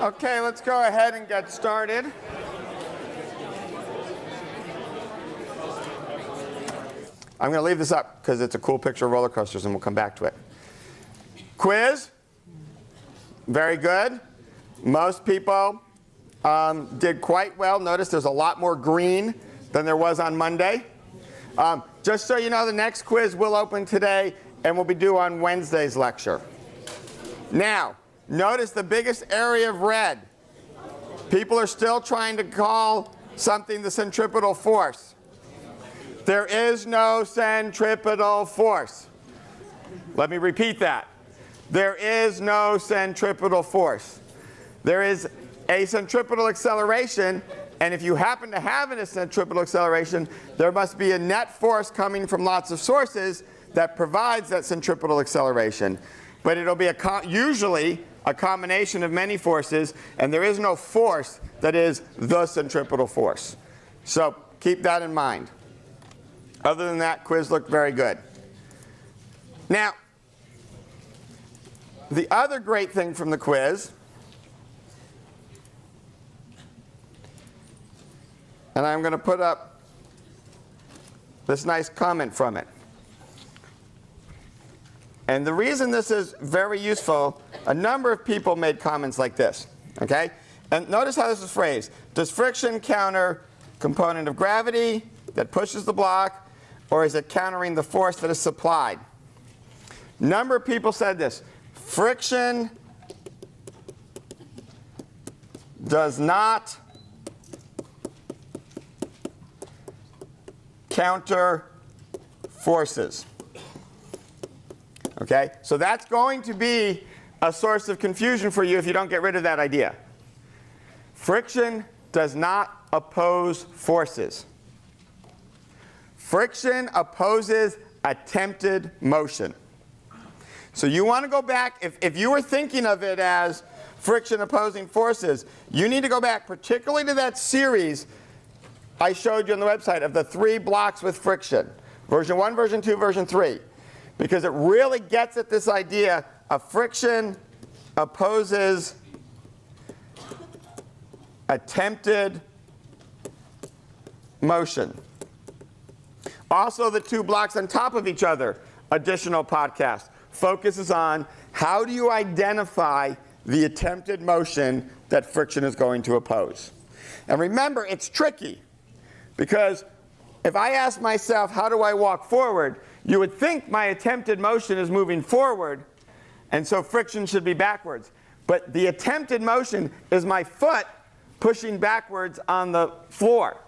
Okay, let's go ahead and get started. I'm going to leave this up because it's a cool picture of roller coasters and we'll come back to it. Quiz. Very good. Most people did quite well. Notice there's a lot more green than there was on Monday. Just so you know, the next quiz will open today and will be due on Wednesday's lecture. Now, notice the biggest area of red. People are still trying to call something the centripetal force. There is no centripetal force. Let me repeat that. There is no centripetal force. There is a centripetal acceleration, and if you happen to have a centripetal acceleration, there must be a net force coming from lots of sources that provides that centripetal acceleration. But it'll be usually a combination of many forces, and there is no force that is the centripetal force. So keep that in mind. Other than that, quiz looked very good. Now, the other great thing from the quiz, and I'm going to put up this nice comment from it. And the reason this is very useful, a number of people made comments like this. Okay? And notice how this is phrased. Does friction counter component of gravity that pushes the block, or is it countering the force that is supplied? Number of people said this. Friction does not counter forces. Okay? So that's going to be a source of confusion for you if you don't get rid of that idea. Friction does not oppose forces. Friction opposes attempted motion. So you want to go back, if you were thinking of it as friction opposing forces, you need to go back particularly to that series I showed you on the website of the 3 blocks with friction. Version 1, version 2, version 3. Because it really gets at this idea of friction opposes attempted motion. Also, the 2 blocks on top of each other, additional podcast, focuses on how do you identify the attempted motion that friction is going to oppose. And remember, it's tricky. Because if I ask myself, how do I walk forward, you would think my attempted motion is moving forward, and so friction should be backwards. But the attempted motion is my foot pushing backwards on the floor.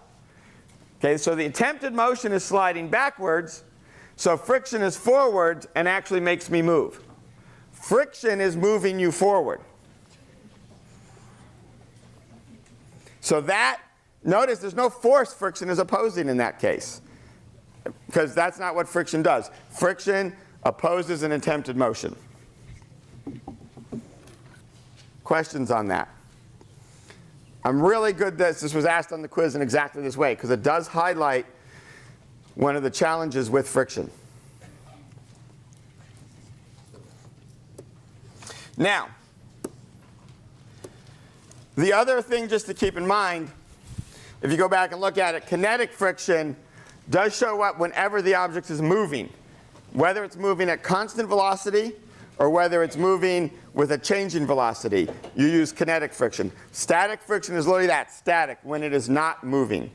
Okay, so the attempted motion is sliding backwards, so friction is forward and actually makes me move. Friction is moving you forward. So that, notice there's no force friction is opposing in that case. Because that's not what friction does. Friction opposes an attempted motion. Questions on that? I'm really good that this was asked on the quiz in exactly this way, because it does highlight one of the challenges with friction. Now, the other thing just to keep in mind, if you go back and look at it, kinetic friction does show up whenever the object is moving. Whether it's moving at constant velocity or whether it's moving with a change in velocity, you use kinetic friction. Static friction is literally that, static, when it is not moving.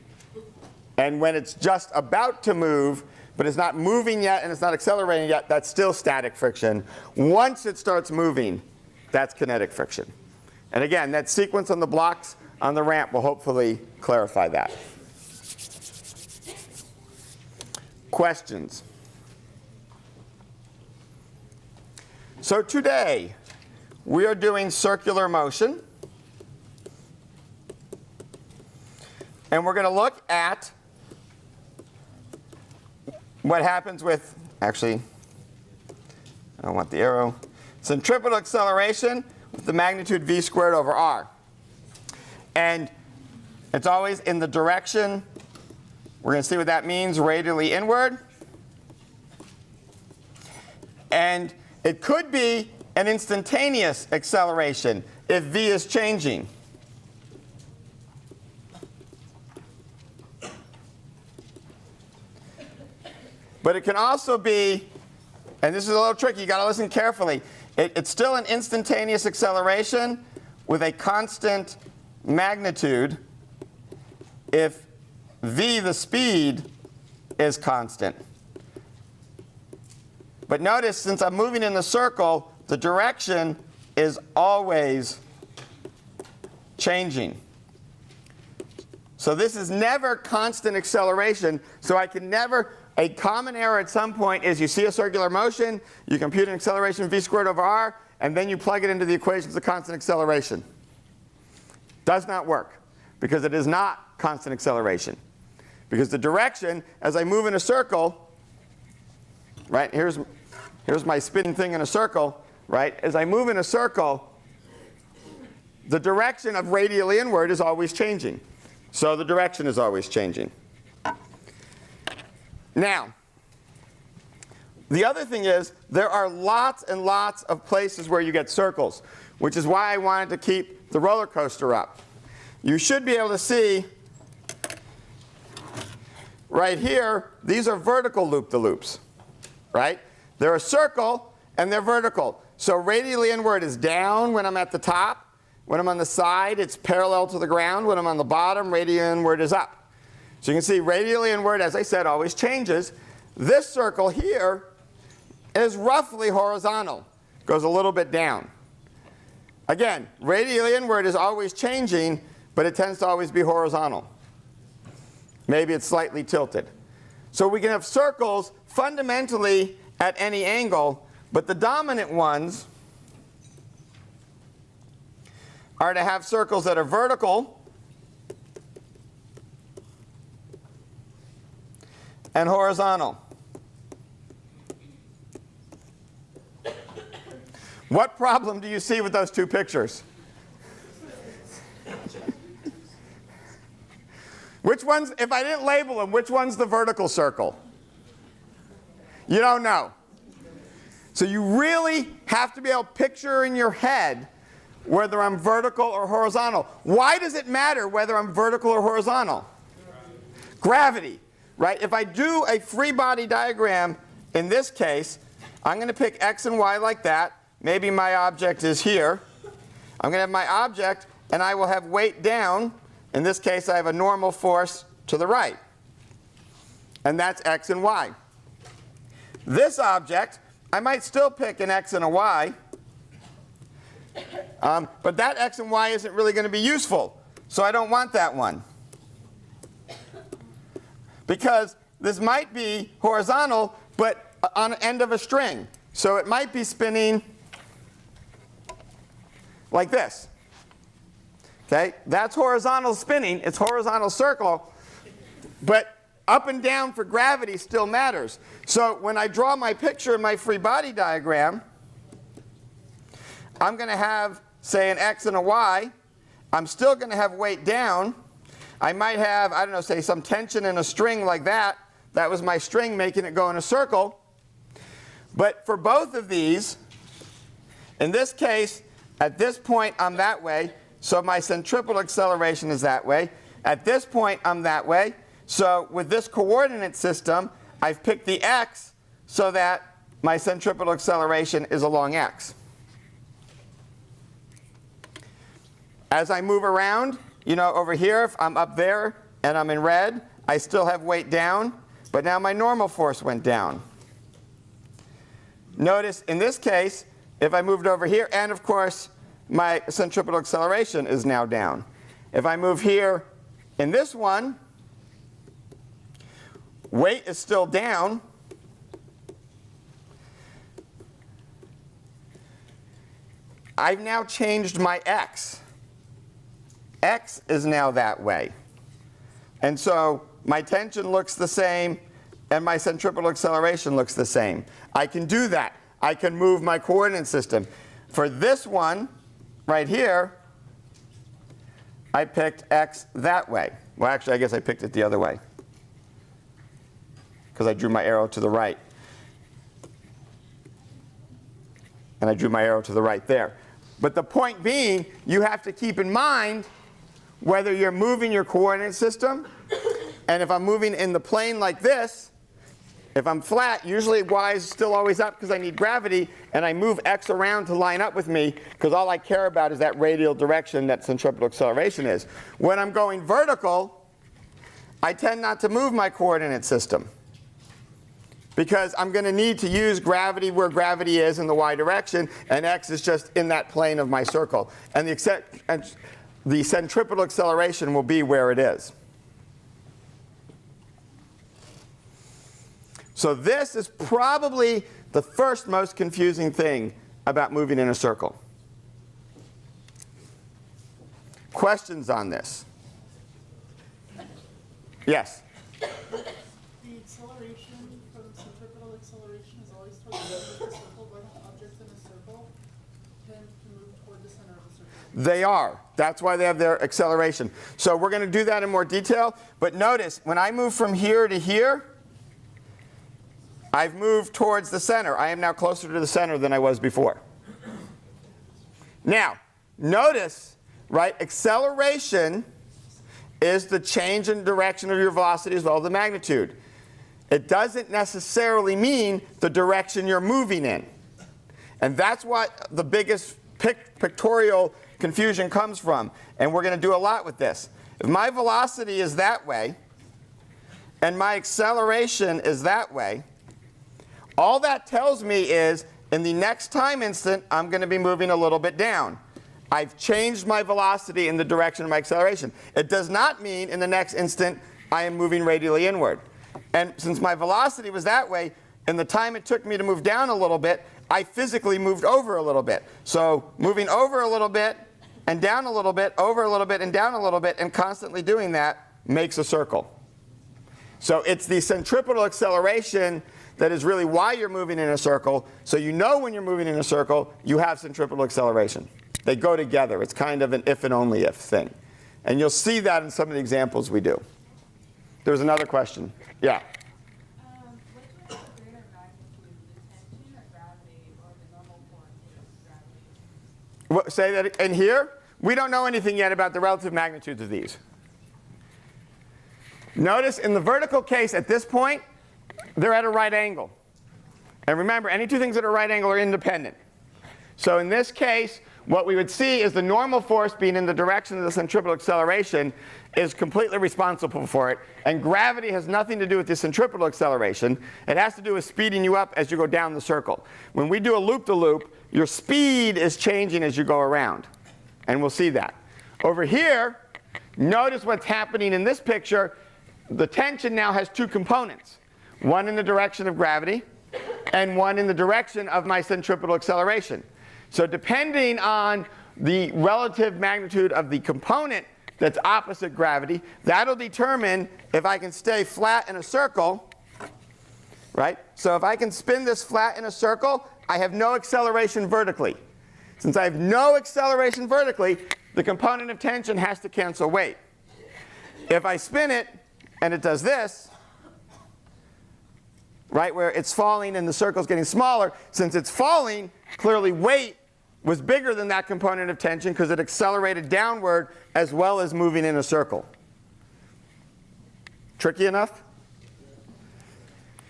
And when it's just about to move, but it's not moving yet and it's not accelerating yet, that's still static friction. Once it starts moving, that's kinetic friction. And again, that sequence on the blocks on the ramp will hopefully clarify that. Questions? So today, we are doing circular motion. And we're going to look at what happens with, actually, I don't want the arrow, centripetal acceleration with the magnitude v squared over r. And it's always in the direction, we're going to see what that means, radially inward. And it could be an instantaneous acceleration if v is changing. But it can also be, and this is a little tricky, you got to listen carefully. It's still an instantaneous acceleration with a constant magnitude if v, the speed, is constant. But notice, since I'm moving in the circle, the direction is always changing. So this is never constant acceleration, so I can never. A common error at some point is you see a circular motion, you compute an acceleration v squared over r, and then you plug it into the equations of constant acceleration. Does not work, because it is not constant acceleration. Because the direction, as I move in a circle, right, here's my spinning thing in a circle, right, as I move in a circle, the direction of radially inward is always changing. So the direction is always changing. Now, the other thing is there are lots and lots of places where you get circles, which is why I wanted to keep the roller coaster up. You should be able to see right here, these are vertical loop-the-loops, right? They're a circle and they're vertical. So radially inward is down when I'm at the top. When I'm on the side, it's parallel to the ground. When I'm on the bottom, radially inward is up. So you can see radially inward, as I said, always changes. This circle here is roughly horizontal. Goes a little bit down. Again, radially inward is always changing, but it tends to always be horizontal. Maybe it's slightly tilted. So we can have circles fundamentally at any angle, but the dominant ones are to have circles that are vertical and horizontal. What problem do you see with those two pictures? Which one's, if I didn't label them, which one's the vertical circle? You don't know. So you really have to be able to picture in your head whether I'm vertical or horizontal. Why does it matter whether I'm vertical or horizontal? Gravity. Right? If I do a free body diagram, in this case, I'm going to pick x and y like that. Maybe my object is here. I'm going to have my object, and I will have weight down. In this case, I have a normal force to the right. And that's x and y. This object, I might still pick an x and a y. But that x and y isn't really going to be useful. So I don't want that one. Because this might be horizontal, but on the end of a string. So it might be spinning like this. Okay? That's horizontal spinning. It's horizontal circle. But up and down for gravity still matters. So when I draw my picture in my free body diagram, I'm going to have, say, an x and a y. I'm still going to have weight down. I might have, I don't know, say some tension in a string like that. That was my string making it go in a circle. But for both of these, in this case, at this point I'm that way, so my centripetal acceleration is that way. At this point I'm that way. So with this coordinate system, I've picked the x so that my centripetal acceleration is along x. As I move around, you know, over here, if I'm up there and I'm in red, I still have weight down, but now my normal force went down. Notice in this case, if I moved over here, and of course, my centripetal acceleration is now down. If I move here in this one, weight is still down. I've now changed my x. X is now that way. And so my tension looks the same and my centripetal acceleration looks the same. I can do that. I can move my coordinate system. For this one right here, I picked x that way. Well, actually, I guess I picked it the other way because I drew my arrow to the right. And I drew my arrow to the right there. But the point being, you have to keep in mind whether you're moving your coordinate system, and if I'm moving in the plane like this, if I'm flat, usually y is still always up because I need gravity, and I move x around to line up with me because all I care about is that radial direction that centripetal acceleration is. When I'm going vertical, I tend not to move my coordinate system because I'm going to need to use gravity where gravity is in the y direction, and x is just in that plane of my circle. And the centripetal acceleration will be where it is. So this is probably the first most confusing thing about moving in a circle. Questions on this? Yes? The acceleration from centripetal acceleration is always towards the center of the circle, but objects in a circle tend to move toward the center of the circle. They are. That's why they have their acceleration. So we're going to do that in more detail. But notice, when I move from here to here, I've moved towards the center. I am now closer to the center than I was before. Now, notice, right, acceleration is the change in direction of your velocity as well as the magnitude. It doesn't necessarily mean the direction you're moving in. And that's what the biggest pictorial confusion comes from. And we're going to do a lot with this. If my velocity is that way, and my acceleration is that way, all that tells me is in the next time instant, I'm going to be moving a little bit down. I've changed my velocity in the direction of my acceleration. It does not mean in the next instant I am moving radially inward. And since my velocity was that way, in the time it took me to move down a little bit, I physically moved over a little bit. So moving over a little bit and down a little bit, over a little bit and down a little bit, and constantly doing that makes a circle. So it's the centripetal acceleration that is really why you're moving in a circle. So you know when you're moving in a circle, you have centripetal acceleration. They go together. It's kind of an if and only if thing. And you'll see that in some of the examples we do. There's another question. Yeah? Which one has a greater magnitude, the tension or gravity, or the normal quantity of gravity? Say that in here? We don't know anything yet about the relative magnitudes of these. Notice in the vertical case at this point, they're at a right angle. And remember, any two things at a right angle are independent. So in this case, what we would see is the normal force being in the direction of the centripetal acceleration is completely responsible for it. And gravity has nothing to do with the centripetal acceleration. It has to do with speeding you up as you go down the circle. When we do a loop-the-loop, your speed is changing as you go around. And we'll see that. Over here, notice what's happening in this picture. The tension now has two components. One in the direction of gravity, and one in the direction of my centripetal acceleration. So depending on the relative magnitude of the component that's opposite gravity, that'll determine if I can stay flat in a circle, right? So if I can spin this flat in a circle, I have no acceleration vertically. Since I have no acceleration vertically, the component of tension has to cancel weight. If I spin it, and it does this, right, where it's falling and the circle's getting smaller, since it's falling, clearly weight was bigger than that component of tension because it accelerated downward as well as moving in a circle. Tricky enough?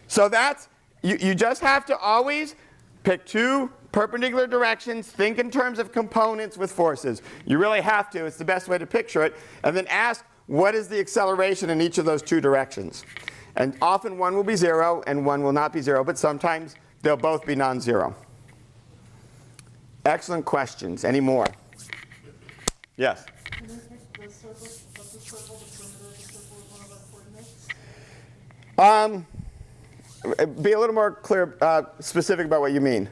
So that's, you just have to always pick two perpendicular directions, think in terms of components with forces. You really have to. It's the best way to picture it. And then ask, what is the acceleration in each of those two directions? And often one will be 0 and one will not be 0, but sometimes they'll both be non-zero. Excellent questions. Any more? Yes? Can you pick the circle, the perimeter of the circle with one of our coordinates? Be a little more clear, specific about what you mean.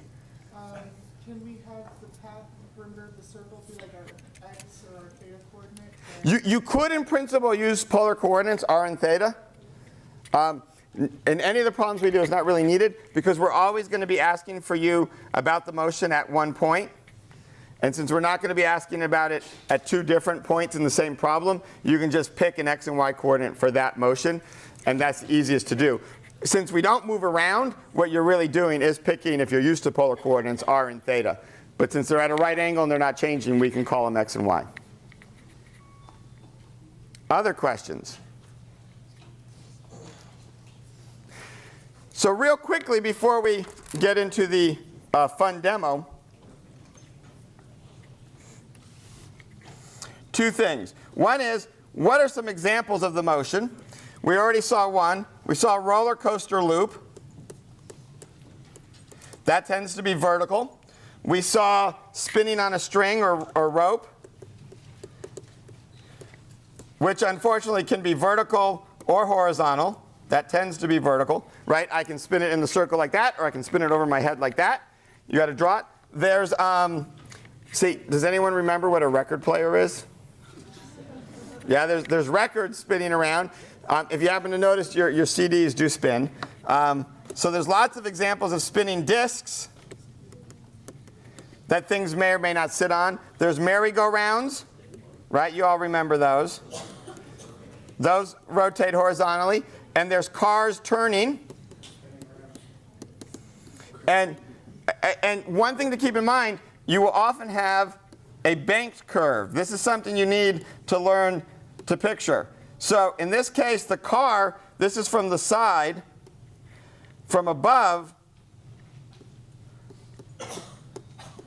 Can we have the path of the perimeter of the circle be like our x or our theta coordinate? You could, in principle, use polar coordinates, r and theta. In any of the problems we do, it's not really needed because we're always going to be asking for you about the motion at one point. And since we're not going to be asking about it at two different points in the same problem, you can just pick an x and y coordinate for that motion, and that's the easiest to do. Since we don't move around, what you're really doing is picking, if you're used to polar coordinates, r and theta. But since they're at a right angle and they're not changing, we can call them x and y. Other questions? So real quickly, before we get into the fun demo, two things. One is, what are some examples of the motion? We already saw one. We saw a roller coaster loop. That tends to be vertical. We saw spinning on a string or rope, which unfortunately can be vertical or horizontal. That tends to be vertical, right? I can spin it in the circle like that, or I can spin it over my head like that. You got to draw it. There's, see, does anyone remember what a record player is? Yeah, there's records spinning around. If you happen to notice, your CDs do spin. So there's lots of examples of spinning discs that things may or may not sit on. There's merry-go-rounds, right? You all remember those. Those rotate horizontally. And there's cars turning. And one thing to keep in mind, you will often have a banked curve. This is something you need to learn to picture. So in this case, the car, this is from the side. From above,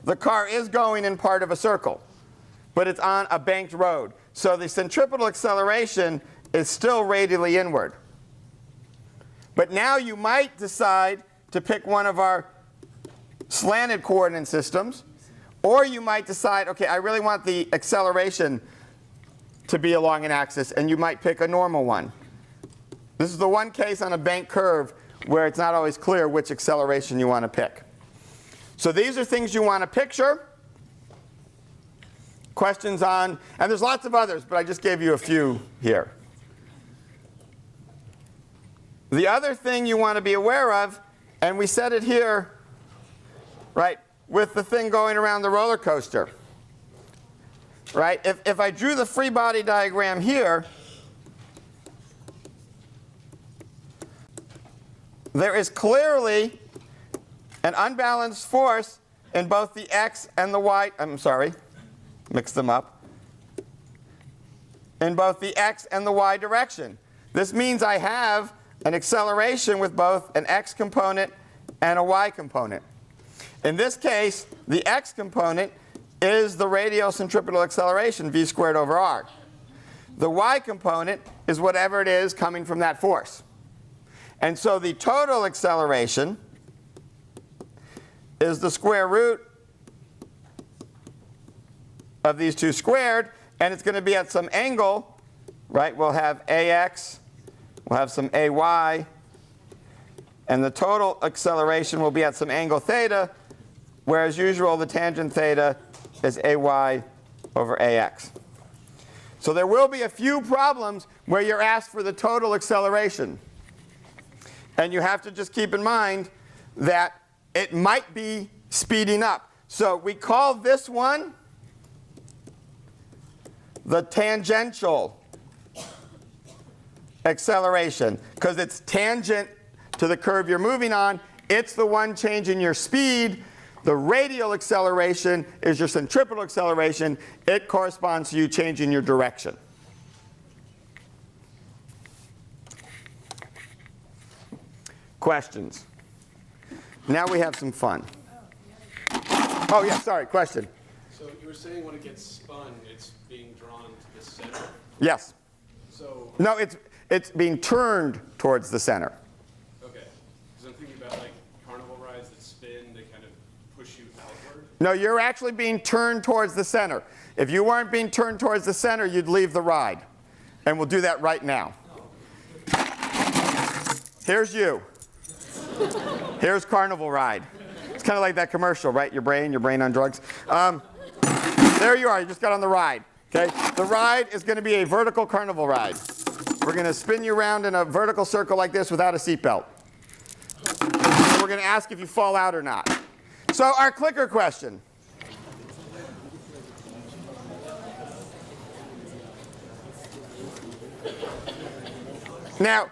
the car is going in part of a circle, but it's on a banked road. So the centripetal acceleration is still radially inward. But now you might decide to pick one of our slanted coordinate systems, or you might decide, okay, I really want the acceleration to be along an axis, and you might pick a normal one. This is the one case on a banked curve where it's not always clear which acceleration you want to pick. So these are things you want to picture. Questions on, and there's lots of others, but I just gave you a few here. The other thing you want to be aware of, and we said it here, right, with the thing going around the roller coaster. Right? If I drew the free body diagram here, there is clearly an unbalanced force in both the x and the y. I'm sorry, mix them up. In both the x and the y direction. This means I have an acceleration with both an x component and a y component. In this case, the x component is the radial centripetal acceleration, v squared over r. The y component is whatever it is coming from that force. And so the total acceleration is the square root of these two squared, and it's going to be at some angle, right? We'll have ax, we'll have some ay, and the total acceleration will be at some angle theta, where as usual the tangent theta is ay over ax. So there will be a few problems where you're asked for the total acceleration. And you have to just keep in mind that it might be speeding up. So we call this one the tangential acceleration, because it's tangent to the curve you're moving on. It's the one changing your speed. The radial acceleration is your centripetal acceleration. It corresponds to you changing your direction. Questions? Now we have some fun. Oh, yeah, sorry, question. So you were saying when it gets spun, it's being drawn to the center? Yes. So, No, it's being turned towards the center. okay. Because I'm thinking about like carnival rides that spin, they kind of push you outward. No, you're actually being turned towards the center. If you weren't being turned towards the center, you'd leave the ride. And we'll do that right now. Here's you. Here's carnival ride. It's kind of like that commercial, right? Your brain on drugs. There you are. You just got on the ride. Okay? The ride is going to be a vertical carnival ride. We're going to spin you around in a vertical circle like this without a seatbelt. We're going to ask if you fall out or not. So our clicker question. Now,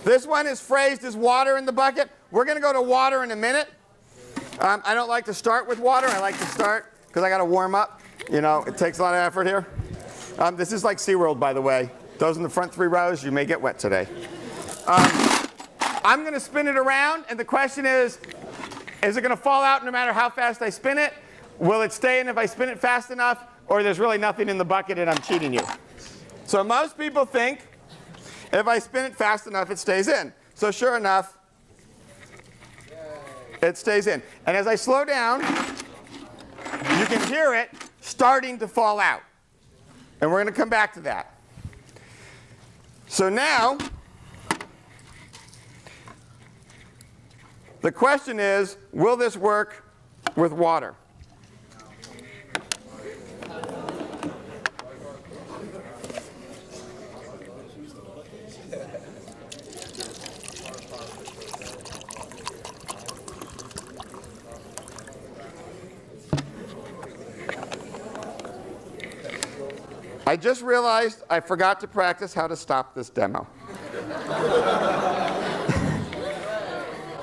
this one is phrased as water in the bucket. we're going to go to water in a minute. I don't like to start with water. I like to start because I got to warm up. You know, it takes a lot of effort here. This is like SeaWorld, by the way. Those in the front 3 rows, you may get wet today. I'm going to spin it around, and the question is it going to fall out no matter how fast I spin it? Will it stay in if I spin it fast enough, or there's really nothing in the bucket and I'm cheating you? So most people think if I spin it fast enough, it stays in. So sure enough, it stays in. And as I slow down, you can hear it starting to fall out. And we're going to come back to that. So now, the question is, will this work with water? I just realized I forgot to practice how to stop this demo.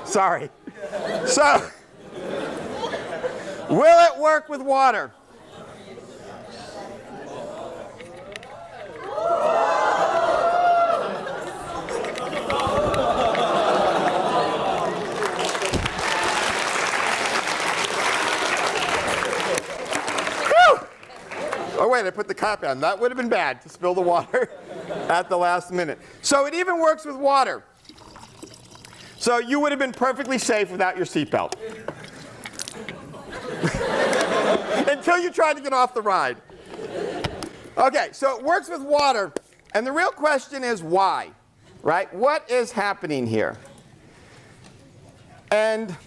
Sorry. So, will it work with water? Oh, wait, I put the cap on. That would have been bad to spill the water at the last minute. So it even works with water. So you would have been perfectly safe without your seatbelt. Until you tried to get off the ride. Okay, so it works with water. And the real question is why, right? What is happening here? And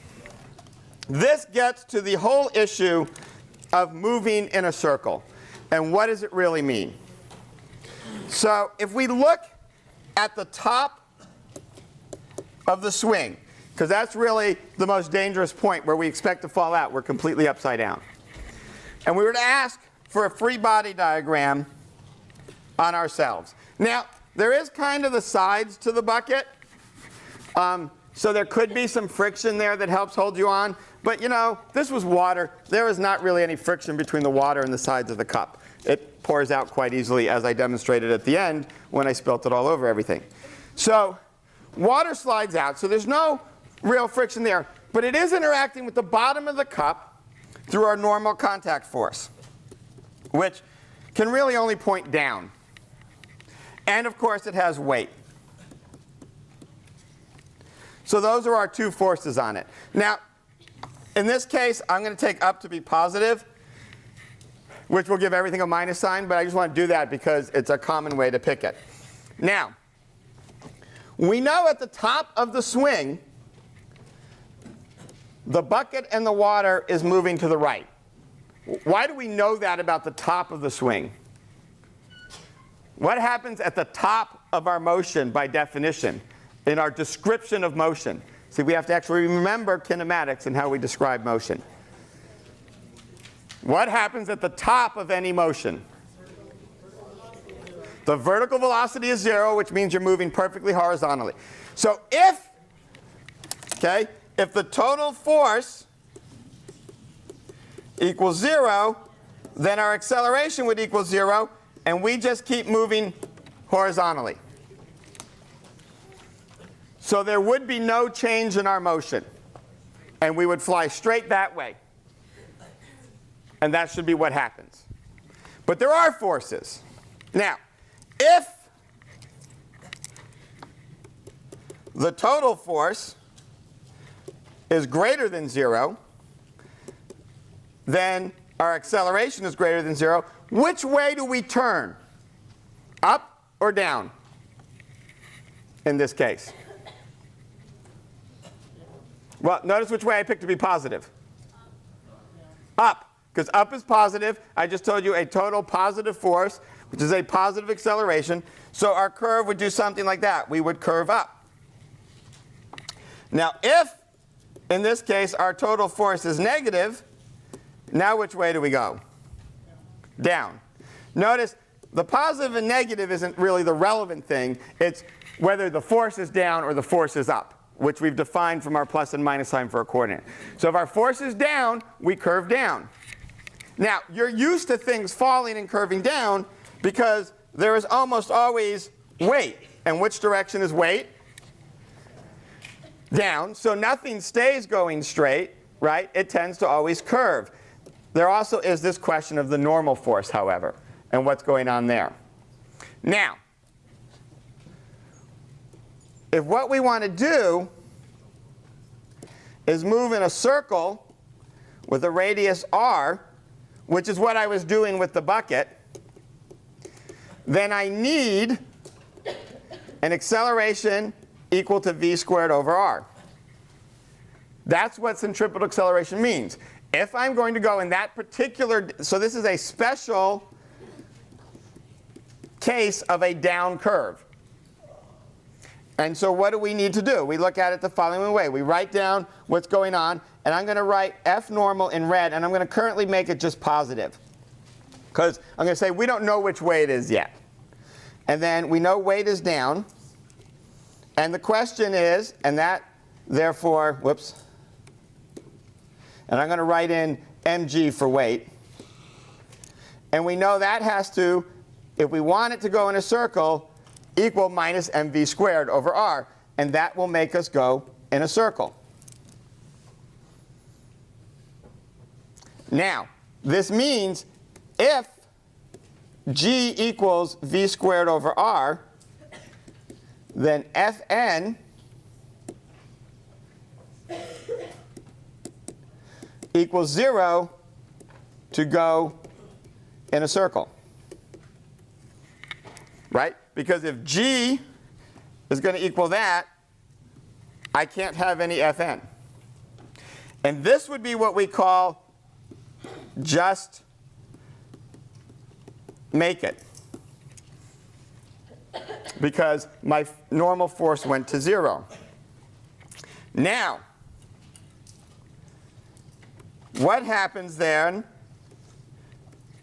this gets to the whole issue of moving in a circle. And what does it really mean? So if we look at the top of the swing, because that's really the most dangerous point where we expect to fall out. We're completely upside down. And we were to ask for a free body diagram on ourselves. Now, there is kind of the sides to the bucket. So there could be some friction there that helps hold you on. But you know, this was water. There is not really any friction between the water and the sides of the cup. It pours out quite easily, as I demonstrated at the end when I spilt it all over everything. So water slides out, so there's no real friction there. But it is interacting with the bottom of the cup through our normal contact force, which can really only point down. And of course, it has weight. So those are our two forces on it. Now, in this case, I'm going to take up to be positive, which will give everything a minus sign, but I just want to do that because it's a common way to pick it. Now, we know at the top of the swing, the bucket and the water is moving to the right. Why do we know that about the top of the swing? What happens at the top of our motion by definition, in our description of motion? See, we have to actually remember kinematics and how we describe motion. What happens at the top of any motion? The vertical velocity is 0, which means you're moving perfectly horizontally. So if the total force equals 0, then our acceleration would equal 0, and we just keep moving horizontally. So there would be no change in our motion, and we would fly straight that way. And that should be what happens. But there are forces. Now, if the total force is greater than 0, then our acceleration is greater than 0. Which way do we turn? Up or down in this case? Well, notice which way I picked to be positive. Up. Because up is positive. I just told you a total positive force, which is a positive acceleration. So our curve would do something like that. We would curve up. Now, if, in this case, our total force is negative, now which way do we go? Down. Notice the positive and negative isn't really the relevant thing. It's whether the force is down or the force is up. which we've defined from our plus and minus sign for a coordinate. So if our force is down, we curve down. Now, you're used to things falling and curving down because there is almost always weight. And which direction is weight? Down. So nothing stays going straight, right? It tends to always curve. There also is this question of the normal force, however, and what's going on there. Now, if what we want to do is move in a circle with a radius r, which is what I was doing with the bucket, then I need an acceleration equal to v squared over r. That's what centripetal acceleration means. If I'm going to go in that particular, so this is a special case of a down curve. And so what do we need to do? We look at it the following way. We write down what's going on, and I'm going to write f normal in red, and I'm going to currently make it just positive. Because I'm going to say we don't know which way it is yet. And then we know weight is down. And the question is, and that therefore, whoops, and I'm going to write in mg for weight. And we know that has to, if we want it to go in a circle, equal minus mv squared over r. And that will make us go in a circle. Now, this means if g equals v squared over r, then Fn equals 0 to go in a circle. Right? Because if g is going to equal that, I can't have any Fn. And this would be what we call just make it. Because my normal force went to 0. Now, what happens then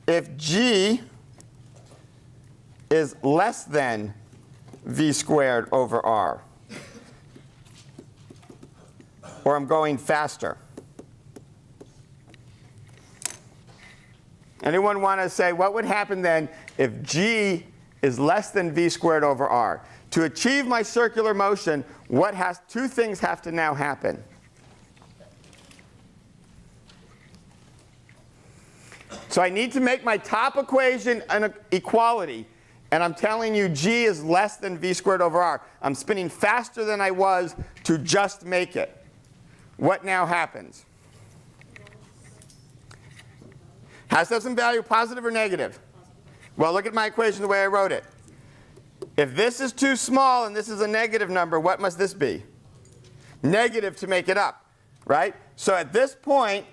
if g is less than v squared over r? Or I'm going faster. Anyone want to say what would happen then if g is less than v squared over r? To achieve my circular motion, two things have to now happen. So I need to make my top equation an equality. And I'm telling you g is less than v squared over r. I'm spinning faster than I was to just make it. What now happens? Has to have some value, positive or negative? Well, look at my equation the way I wrote it. If this is too small and this is a negative number, what must this be? Negative to make it up, right? So at this point,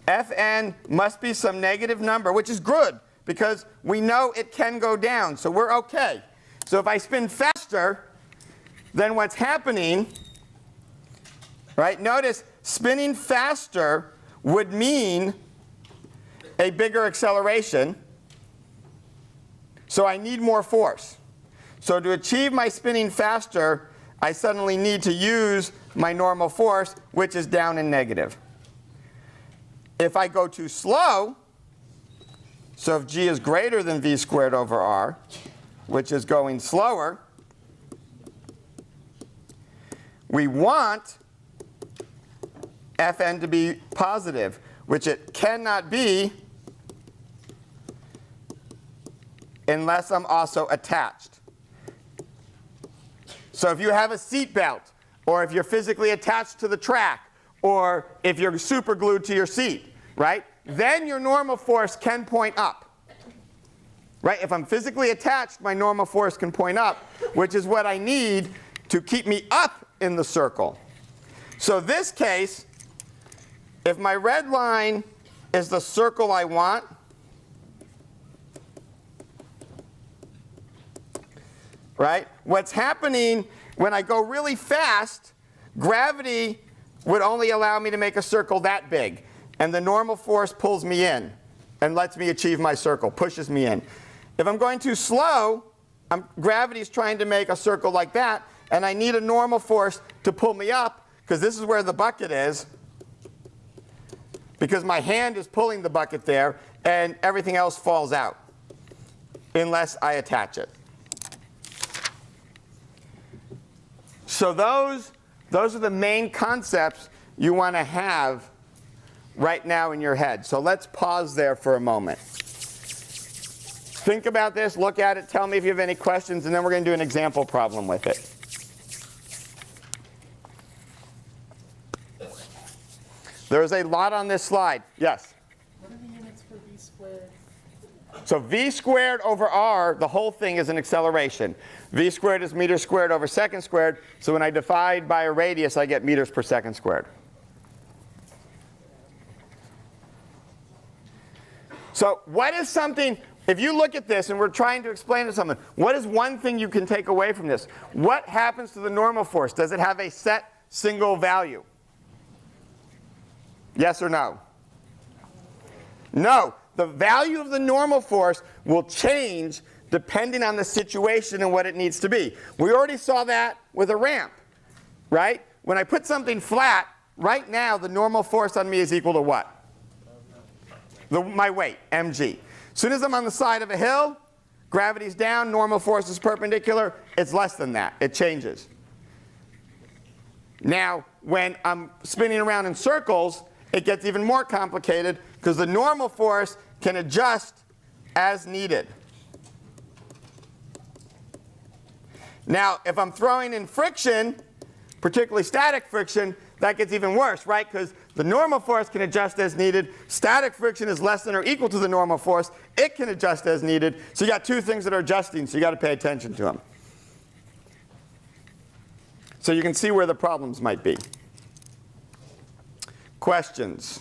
Fn must be some negative number, which is good, because we know it can go down, so we're okay. So if I spin faster, then what's happening, right? Notice spinning faster would mean a bigger acceleration. So I need more force. So to achieve my spinning faster, I suddenly need to use my normal force, which is down and negative. If I go too slow, so if g is greater than v squared over r, which is going slower, we want Fn to be positive, which it cannot be unless I'm also attached. So if you have a seat belt, or if you're physically attached to the track, or if you're super glued to your seat, right? Then your normal force can point up. Right? If I'm physically attached, my normal force can point up, which is what I need to keep me up in the circle. So this case, if my red line is the circle I want, right? What's happening when I go really fast, gravity would only allow me to make a circle that big. And the normal force pulls me in and lets me achieve my circle, pushes me in. If I'm going too slow, gravity's trying to make a circle like that, and I need a normal force to pull me up, because this is where the bucket is, because my hand is pulling the bucket there, and everything else falls out unless I attach it. So those are the main concepts you want to have right now in your head. So let's pause there for a moment. Think about this, look at it, tell me if you have any questions, and then we're going to do an example problem with it. There's a lot on this slide. Yes? What are the units for v squared? So v squared over r, the whole thing is an acceleration. V squared is meters squared over second squared. So when I divide by a radius, I get meters per second squared. So what is something, if you look at this and we're trying to explain to someone, what is one thing you can take away from this? What happens to the normal force? Does it have a set single value? Yes or no? No. The value of the normal force will change depending on the situation and what it needs to be. We already saw that with a ramp, right? When I put something flat, right now the normal force on me is equal to what? My weight, mg. As soon as I'm on the side of a hill, gravity's down, normal force is perpendicular, it's less than that. It changes. Now, when I'm spinning around in circles, it gets even more complicated because the normal force can adjust as needed. Now, if I'm throwing in friction, particularly static friction, that gets even worse, right? Because the normal force can adjust as needed. Static friction is less than or equal to the normal force. It can adjust as needed. So you got two things that are adjusting, so you got to pay attention to them. So you can see where the problems might be. Questions?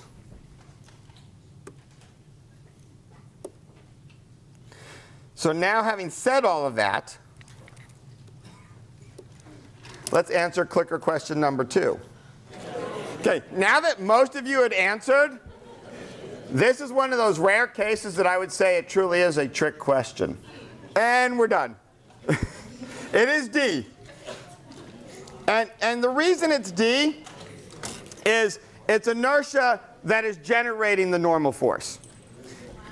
So now, having said all of that, let's answer clicker question number 2. Okay, now that most of you had answered, this is one of those rare cases that I would say it truly is a trick question. And we're done. It is D. And the reason it's D is it's inertia that is generating the normal force.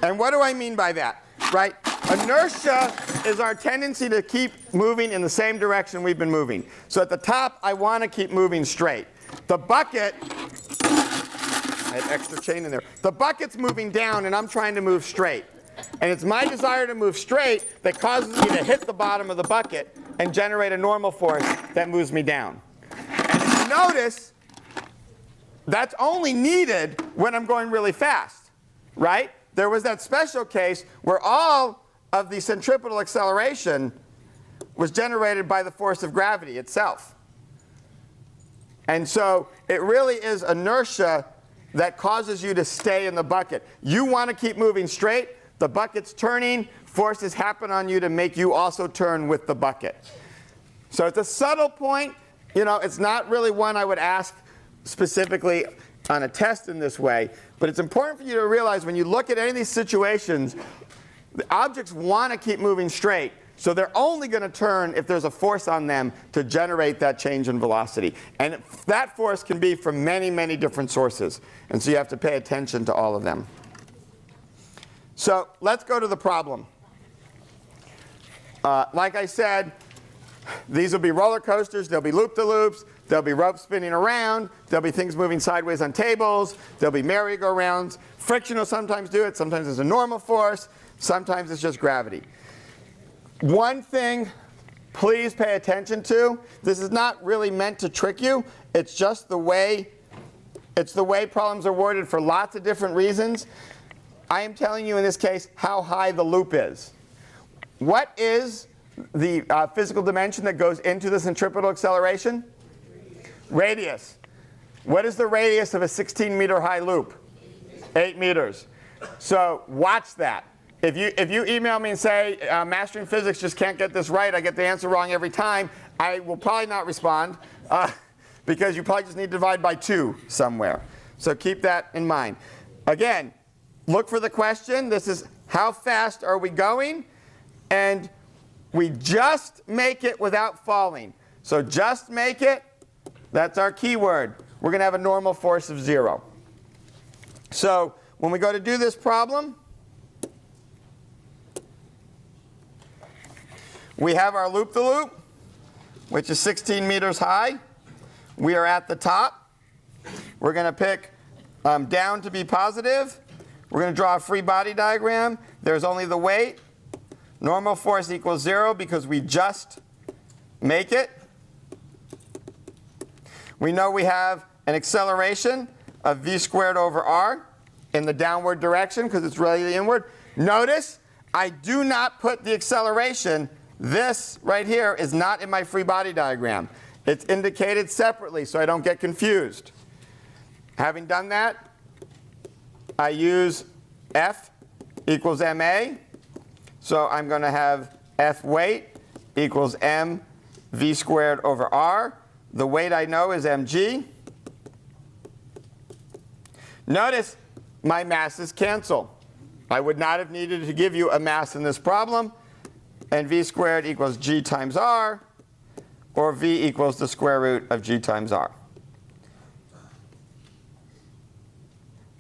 And what do I mean by that? Right? Inertia is our tendency to keep moving in the same direction we've been moving. So at the top, I want to keep moving straight. The bucket, I had extra chain in there. The bucket's moving down, and I'm trying to move straight. And it's my desire to move straight that causes me to hit the bottom of the bucket and generate a normal force that moves me down. And if you notice, that's only needed when I'm going really fast, right? There was that special case where all of the centripetal acceleration was generated by the force of gravity itself. And so it really is inertia that causes you to stay in the bucket. You want to keep moving straight. The bucket's turning. Forces happen on you to make you also turn with the bucket. So it's a subtle point. You know, it's not really one I would ask specifically on a test in this way. But it's important for you to realize when you look at any of these situations, the objects want to keep moving straight. So they're only going to turn if there's a force on them to generate that change in velocity. And that force can be from many, many different sources. And so you have to pay attention to all of them. So let's go to the problem. Like I said, these will be roller coasters. There'll be loop-de-loops. There'll be ropes spinning around. There'll be things moving sideways on tables. There'll be merry-go-rounds. Friction will sometimes do it. Sometimes it's a normal force. Sometimes it's just gravity. One thing, please pay attention to. This is not really meant to trick you. It's just the way problems are worded for lots of different reasons. I am telling you in this case how high the loop is. What is the physical dimension that goes into the centripetal acceleration? Radius. What is the radius of a 16-meter high loop? 8 meters. So watch that. If you email me and say, Mastering Physics just can't get this right, I get the answer wrong every time, I will probably not respond because you probably just need to divide by 2 somewhere. So keep that in mind. Again, look for the question. This is how fast are we going? And we just make it without falling. So just make it, that's our keyword. We're going to have a normal force of 0. So when we go to do this problem, we have our loop-the-loop, which is 16 meters high. We are at the top. We're going to pick down to be positive. We're going to draw a free body diagram. There's only the weight. Normal force equals 0 because we just make it. We know we have an acceleration of v squared over r in the downward direction because it's related inward. Notice I do not put the acceleration. This right here is not in my free body diagram. It's indicated separately so I don't get confused. Having done that, I use F equals ma. So I'm going to have F weight equals m v squared over r. The weight I know is mg. Notice my masses cancel. I would not have needed to give you a mass in this problem. And v squared equals g times r, or v equals the square root of g times r.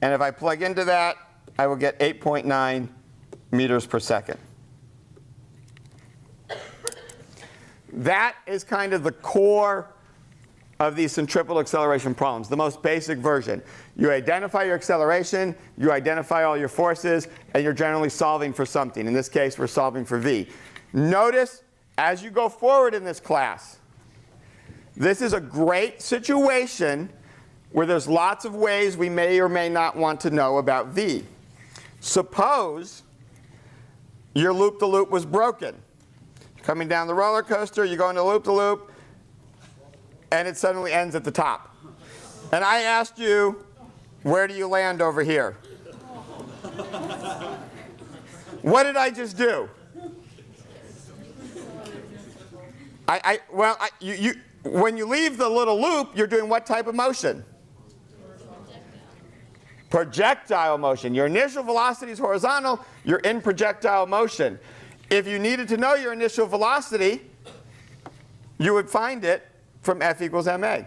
And if I plug into that, I will get 8.9 meters per second. That is kind of the core of these centripetal acceleration problems, the most basic version. You identify your acceleration, you identify all your forces, and you're generally solving for something. In this case, we're solving for v. Notice, as you go forward in this class, this is a great situation where there's lots of ways we may or may not want to know about v. Suppose your loop-the-loop was broken. Coming down the roller coaster, you go into loop-the-loop, and it suddenly ends at the top. And I asked you, where do you land over here? What did I just do? When you leave the little loop, you're doing what type of motion? Projectile motion. Your initial velocity is horizontal. You're in projectile motion. If you needed to know your initial velocity, you would find it from F equals ma.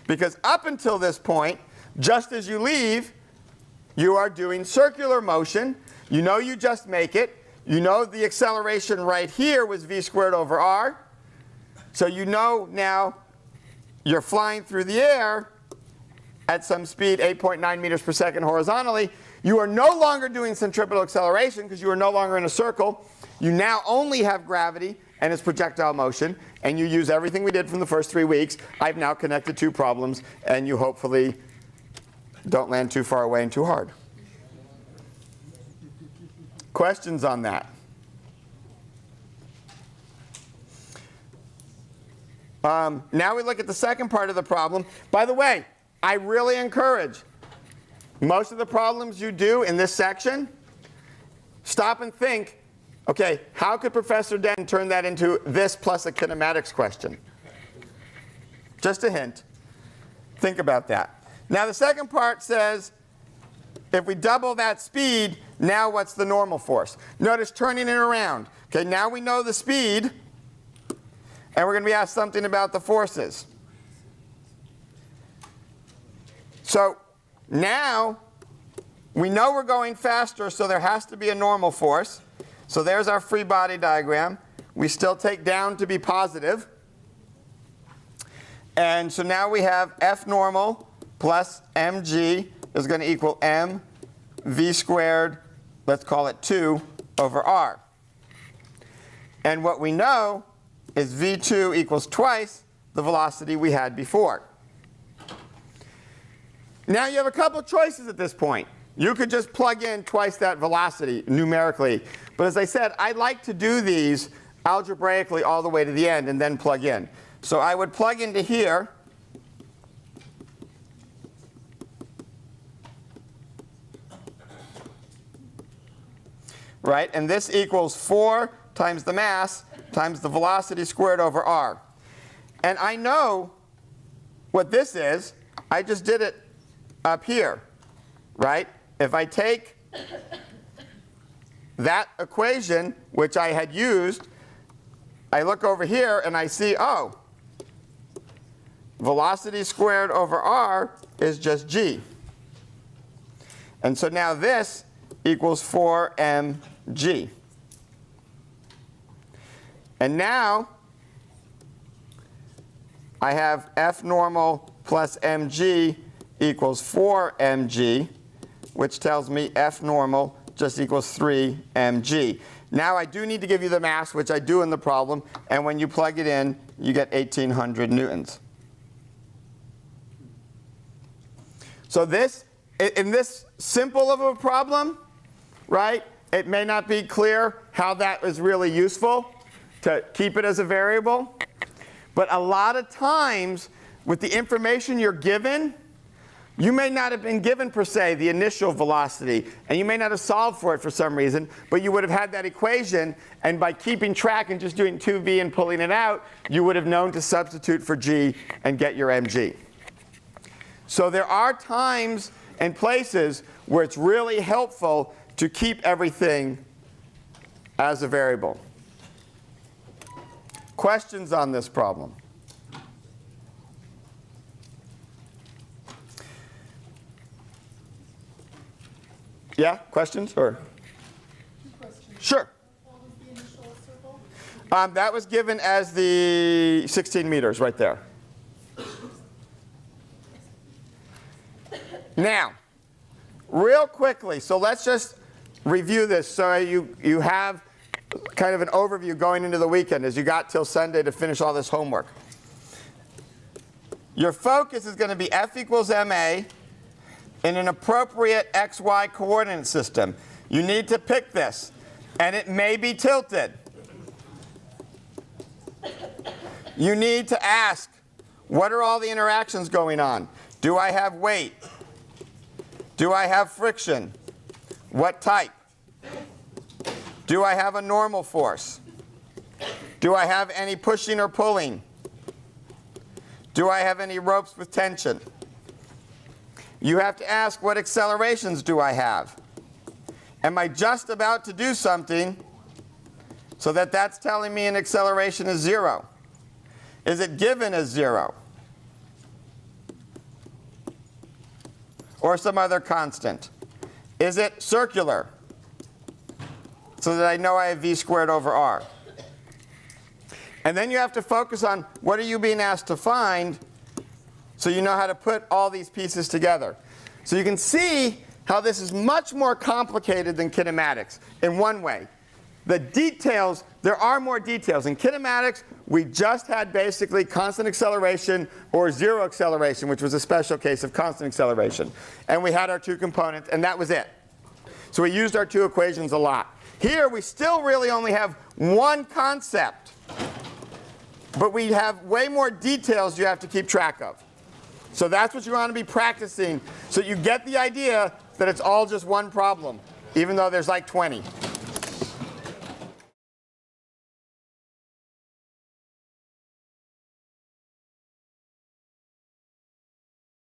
Because up until this point, just as you leave, you are doing circular motion. You know you just make it. You know the acceleration right here was v squared over r. So you know now you're flying through the air at some speed 8.9 meters per second horizontally. You are no longer doing centripetal acceleration because you are no longer in a circle. You now only have gravity and its projectile motion, and you use everything we did from the first 3 weeks. I've now connected 2 problems, and you hopefully don't land too far away and too hard. Questions on that? Now we look at the second part of the problem. By the way, I really encourage most of the problems you do in this section, stop and think, okay, how could Professor Dennin turn that into this plus a kinematics question? Just a hint. Think about that. Now the second part says, if we double that speed, now what's the normal force? Notice turning it around. Okay, now we know the speed, and we're going to be asked something about the forces. So now we know we're going faster, so there has to be a normal force. So there's our free body diagram. We still take down to be positive. And so now we have F normal plus mg is going to equal m v squared, let's call it 2, over r. And what we know is v2 equals twice the velocity we had before. Now you have a couple choices at this point. You could just plug in twice that velocity numerically. But as I said, I like to do these algebraically all the way to the end and then plug in. So I would plug into here. Right? And this equals 4 times the mass times the velocity squared over r. And I know what this is. I just did it up here, right? If I take that equation, which I had used, I look over here and I see, oh, velocity squared over r is just g. And so now this equals 4mg. And now I have F normal plus mg equals 4mg, which tells me F normal just equals 3mg. Now I do need to give you the mass, which I do in the problem, and when you plug it in, you get 1800 newtons. So this, in this simple of a problem, right, it may not be clear how that is really useful to keep it as a variable. But a lot of times, with the information you're given, you may not have been given, per se, the initial velocity, and you may not have solved for it for some reason, but you would have had that equation, and by keeping track and just doing 2v and pulling it out, you would have known to substitute for g and get your mg. So there are times and places where it's really helpful to keep everything as a variable. Questions on this problem? Yeah, questions? Or? 2 questions. Sure. What was the initial circle? That was given as the 16 meters right there. Now, real quickly, so let's just review this so you have kind of an overview going into the weekend as you got till Sunday to finish all this homework. Your focus is going to be F equals ma in an appropriate xy coordinate system. You need to pick this, and it may be tilted. You need to ask, what are all the interactions going on? Do I have weight? Do I have friction? What type? Do I have a normal force? Do I have any pushing or pulling? Do I have any ropes with tension? You have to ask, what accelerations do I have? Am I just about to do something so that that's telling me an acceleration is 0? Is it given as 0? Or some other constant? Is it circular? So that I know I have v squared over r. And then you have to focus on what are you being asked to find so you know how to put all these pieces together. So you can see how this is much more complicated than kinematics in one way. The details, there are more details. In kinematics, we just had basically constant acceleration or 0 acceleration, which was a special case of constant acceleration. And we had our 2 components, and that was it. So we used our 2 equations a lot. Here, we still really only have one concept. But we have way more details you have to keep track of. So that's what you want to be practicing, so you get the idea that it's all just one problem, even though there's like 20.